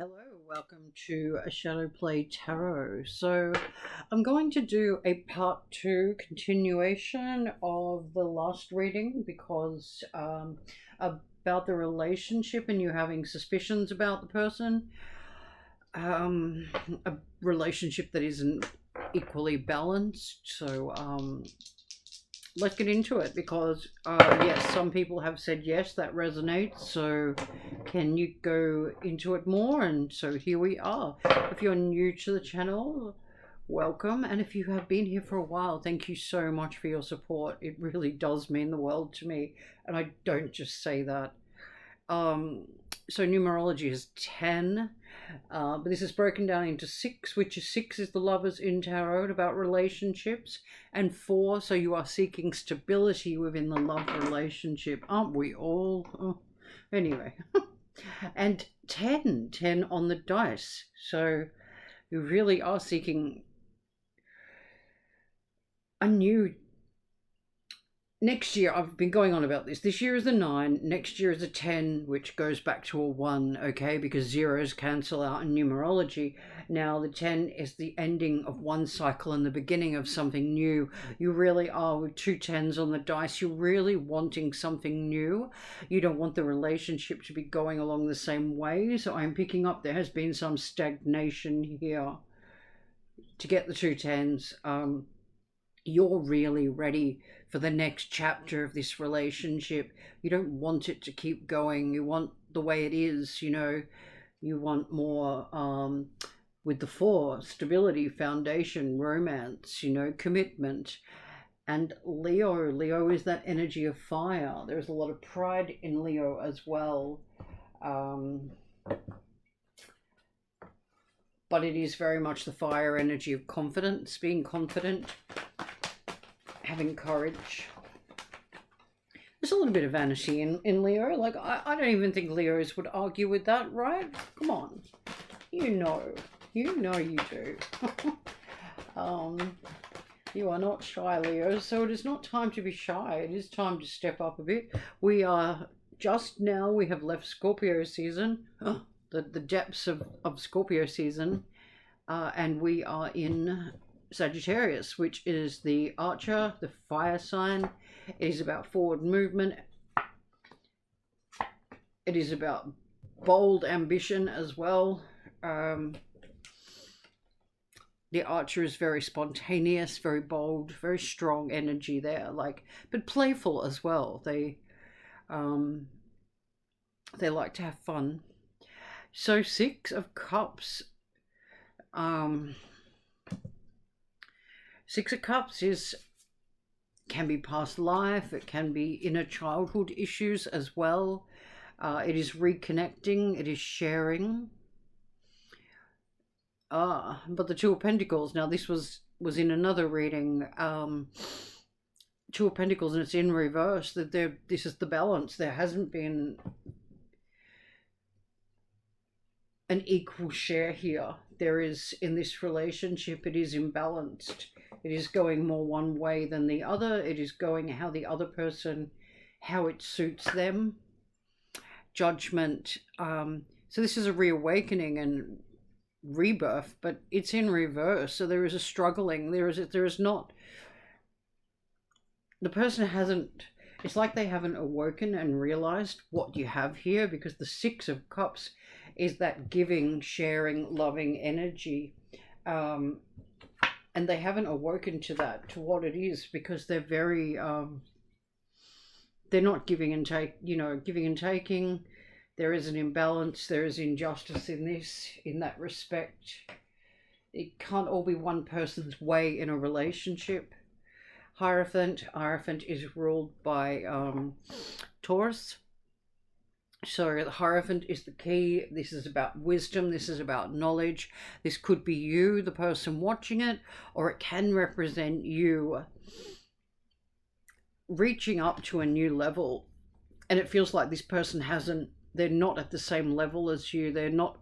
Hello, welcome to a Shadow Play Tarot. So I'm going to do a part 2 continuation of the last reading because about the relationship and you having suspicions about the person. A relationship that isn't equally balanced. So let's get into it because yes, some people have said yes, that resonates. So can you go into it more? And so here we are. If you're new to the channel, welcome, and if you have been here for a while, thank you so much for your support. It really does mean the world to me, and I don't just say that. So numerology is 10, but this is broken down into 6, which is 6 is the lovers in tarot, about relationships, and 4, so you are seeking stability within the love relationship. Aren't we all? Oh, anyway. And 10 on the dice, so you really are seeking a new. Next year, I've been going on about this. This year is a 9. Next year is a 10, which goes back to a 1, okay? Because zeros cancel out in numerology. Now, the 10 is the ending of one cycle and the beginning of something new. You really are, with 2 10s on the dice, you're really wanting something new. You don't want the relationship to be going along the same way. So I'm picking up there has been some stagnation here. To get the 2 10s, you're really ready for the next chapter of this relationship. You don't want it to keep going. You want the way it is, you know. You want more with the 4, stability, foundation, romance, you know, commitment. And Leo is that energy of fire. There's a lot of pride in Leo as well. But it is very much the fire energy of confidence, being confident, having courage. There's a little bit of vanity in Leo. Like, I don't even think Leos would argue with that, right? Come on. You know you do. You are not shy, Leo, so it is not time to be shy. It is time to step up a bit. We are just now, we have left Scorpio season, the depths of Scorpio season, and we are in Sagittarius, which is the Archer, the fire sign. It is about forward movement. It is about bold ambition as well. The Archer is very spontaneous, very bold, very strong energy there, like, but playful as well. They like to have fun. So 6 of Cups. 6 of Cups can be past life. It can be inner childhood issues as well. It is reconnecting. It is sharing. But the 2 of Pentacles. Now this was in another reading. 2 of Pentacles, and it's in reverse. That this is the balance. There hasn't been an equal share here. There is, in this relationship, it is imbalanced. It is going more one way than the other. It is going how the other person, how it suits them. Judgment. So this is a reawakening and rebirth, but it's in reverse. So there is a struggling. There is not. The person hasn't. It's like they haven't awoken and realized what you have here, because the 6 of Cups is that giving, sharing, loving energy. And they haven't awoken to that, to what it is, because they're very, they're not giving and giving and taking. There is an imbalance. There is injustice in that respect. It can't all be one person's way in a relationship. Hierophant is ruled by Taurus. So the Hierophant is the key. This is about wisdom. This is about knowledge. This could be you, the person watching it, or it can represent you reaching up to a new level. And it feels like this person they're not at the same level as you. They're not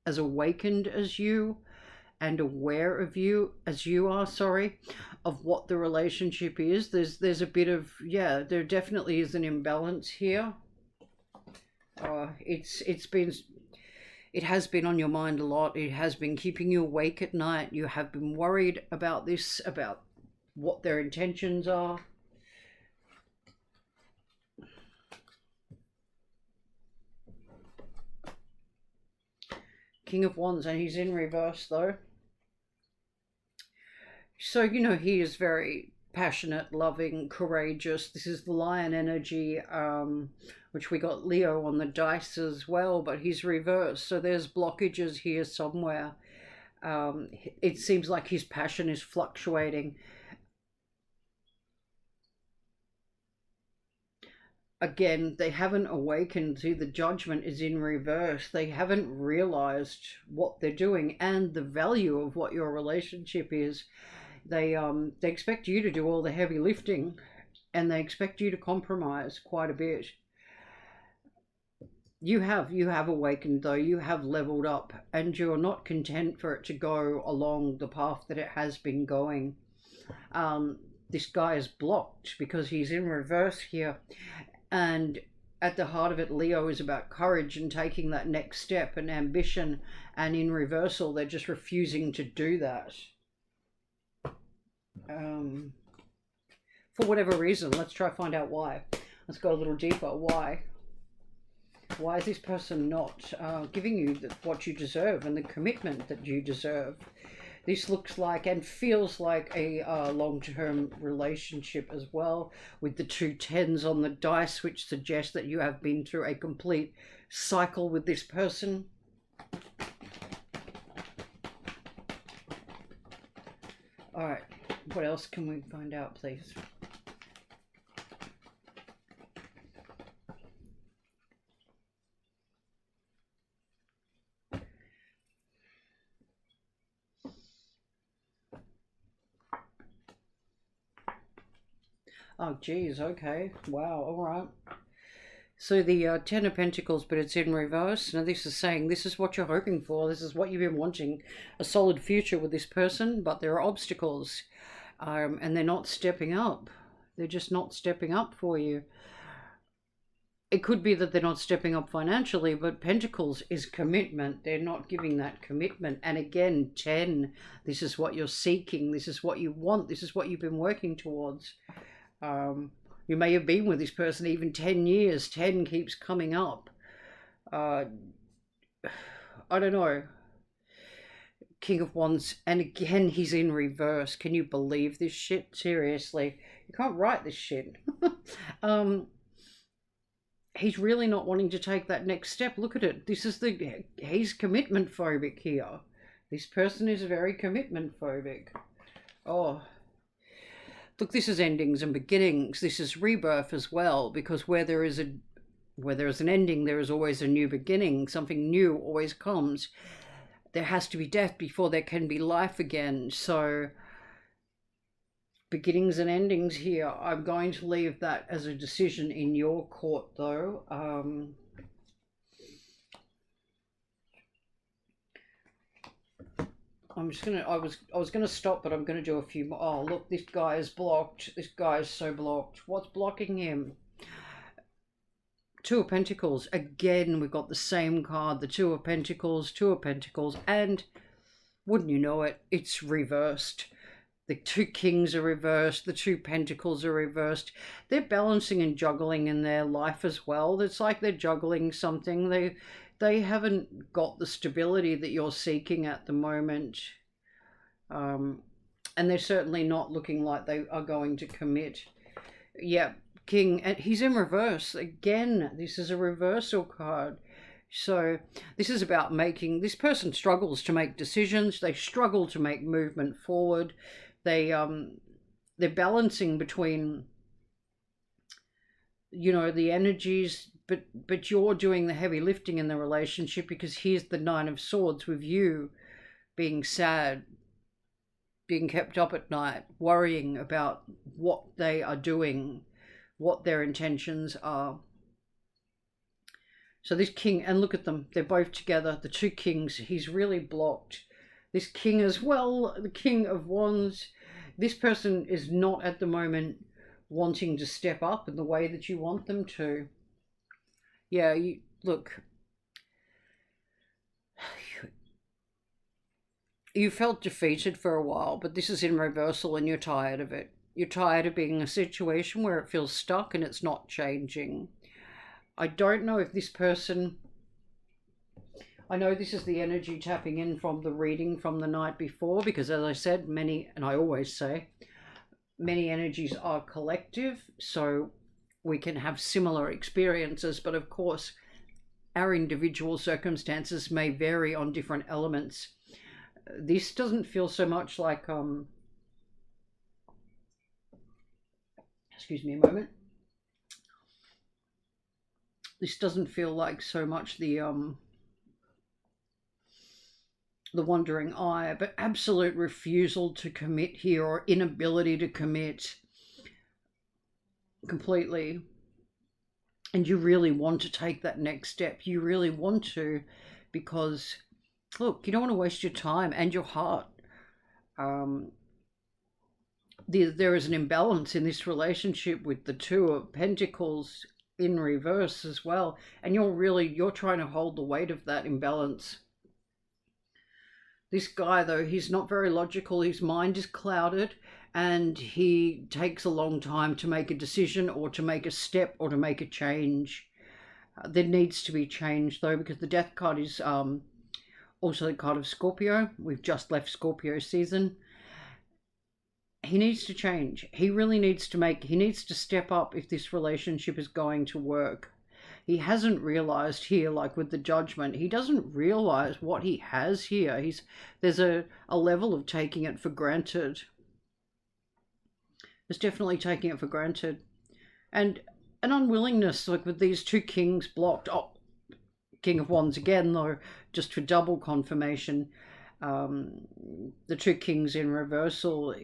as awakened as you and aware of you as you are, of what the relationship is. There's a bit of, there definitely is an imbalance here. It's been it has been on your mind a lot. It has been keeping you awake at night. You have been worried about this, about what their intentions are. King of Wands, and he's in reverse though. So, you know, he is very passionate, loving, courageous. This is the lion energy, which we got Leo on the dice as well, but he's reversed. So there's blockages here somewhere. It seems like his passion is fluctuating. Again, they haven't awakened. See, the judgment is in reverse. They haven't realized what they're doing and the value of what your relationship is. They expect you to do all the heavy lifting, and they expect you to compromise quite a bit. You have awakened though. You have leveled up, and you're not content for it to go along the path that it has been going. This guy is blocked because he's in reverse here, and at the heart of it, Leo is about courage and taking that next step and ambition, and in reversal they're just refusing to do that. For whatever reason. Let's try to find out why. Let's go a little deeper. Why is this person not giving you what you deserve and the commitment that you deserve? This looks like and feels like a long-term relationship as well, with the 2 tens on the dice, which suggests that you have been through a complete cycle with this person. All right. What else can we find out, please? Oh, geez. Okay. Wow. All right. So the 10 of Pentacles, but it's in reverse. Now this is saying this is what you're hoping for. This is what you've been wanting. A solid future with this person, but there are obstacles. And they're not stepping up. They're just not stepping up for you. It could be that they're not stepping up financially, but Pentacles is commitment. They're not giving that commitment. And again, 10, this is what you're seeking. This is what you want. This is what you've been working towards. You may have been with this person even 10 years. 10 keeps coming up. I don't know. King of Wands, and again he's in reverse. Can you believe this shit? Seriously, you can't write this shit. He's really not wanting to take that next step. Look at it. This is he's commitment phobic here. This person is very commitment phobic. Oh, look, this is endings and beginnings. This is rebirth as well, because where there is an ending, there is always a new beginning. Something new always comes. There has to be death before there can be life again. So beginnings and endings here. I'm going to leave that as a decision in your court though. I'm just gonna, I was gonna stop, but I'm gonna do a few more. Oh look, this guy is blocked. This guy is so blocked. What's blocking him? 2 of Pentacles. Again, we've got the same card, the 2 of Pentacles, 2 of Pentacles, and wouldn't you know it, it's reversed. The 2 Kings are reversed, the 2 Pentacles are reversed. They're balancing and juggling in their life as well. It's like they're juggling something. They haven't got the stability that you're seeking at the moment. And they're certainly not looking like they are going to commit. Yeah. King, and he's in reverse again. This is a reversal card. So this is about making, this person struggles to make decisions. They struggle to make movement forward. They're balancing between, you know, the energies, but you're doing the heavy lifting in the relationship, because here's the 9 of Swords with you being sad, being kept up at night, worrying about what they are doing, what their intentions are. So this king, and look at them, they're both together, the 2 kings. He's really blocked. This king as well, the King of Wands. This person is not at the moment wanting to step up in the way that you want them to. Yeah, look, You felt defeated for a while, but this is in reversal and you're tired of it. You're tired of being in a situation where it feels stuck and it's not changing. I don't know if this person, I know this is the energy tapping in from the reading from the night before, because as I said, many, and I always say, many energies are collective, so we can have similar experiences, but of course, our individual circumstances may vary on different elements. This doesn't feel so much like excuse me a moment. This doesn't feel like so much the wandering eye, but absolute refusal to commit here, or inability to commit completely. And you really want to take that next step. You really want to, because look, you don't want to waste your time and your heart. Um, there is an imbalance in this relationship with the Two of Pentacles in reverse as well, and you're trying to hold the weight of that imbalance. This guy, though, he's not very logical. His mind is clouded, and he takes a long time to make a decision, or to make a step, or to make a change. There needs to be change, though, because the Death card is also the card of Scorpio. We've just left Scorpio season. He needs to change. He needs to step up if this relationship is going to work. He hasn't realized here, like with the Judgment, he doesn't realize what he has here. There's a level of taking it for granted. There's definitely taking it for granted. And an unwillingness, like with these two kings blocked. Oh, King of Wands again, though, just for double confirmation. The two kings in reversal.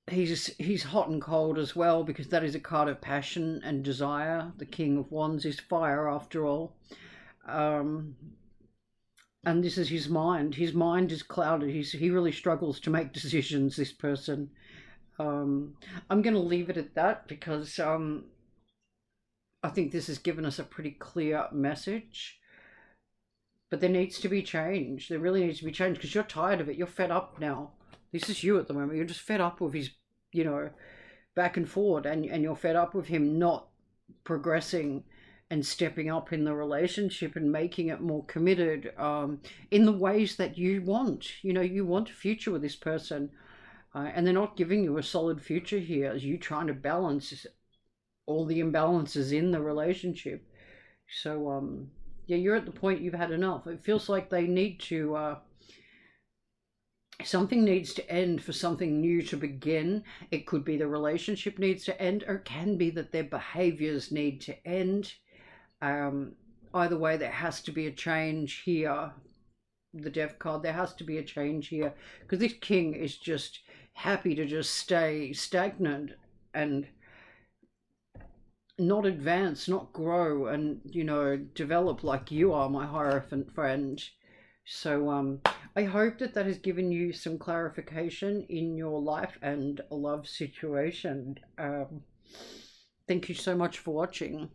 He's hot and cold as well, because that is a card of passion and desire. The King of Wands is fire after all. And this is his mind. His mind is clouded. He really struggles to make decisions, this person. I'm going to leave it at that, because I think this has given us a pretty clear message. But there needs to be change. There really needs to be change, because you're tired of it. You're fed up now. This is you at the moment. You're just fed up with his, back and forward, and you're fed up with him not progressing and stepping up in the relationship and making it more committed in the ways that you want. You want a future with this person, and they're not giving you a solid future here, as you trying to balance all the imbalances in the relationship. So, yeah, you're at the point you've had enough. It feels like they need to... something needs to end for something new to begin. It could be the relationship needs to end, or it can be that their behaviors need to end. Either way, there has to be a change here. The Death card, there has to be a change here, because this king is just happy to just stay stagnant and not advance, not grow, and develop like you are, my Hierophant friend. So I hope that has given you some clarification in your life and love situation. Thank you so much for watching.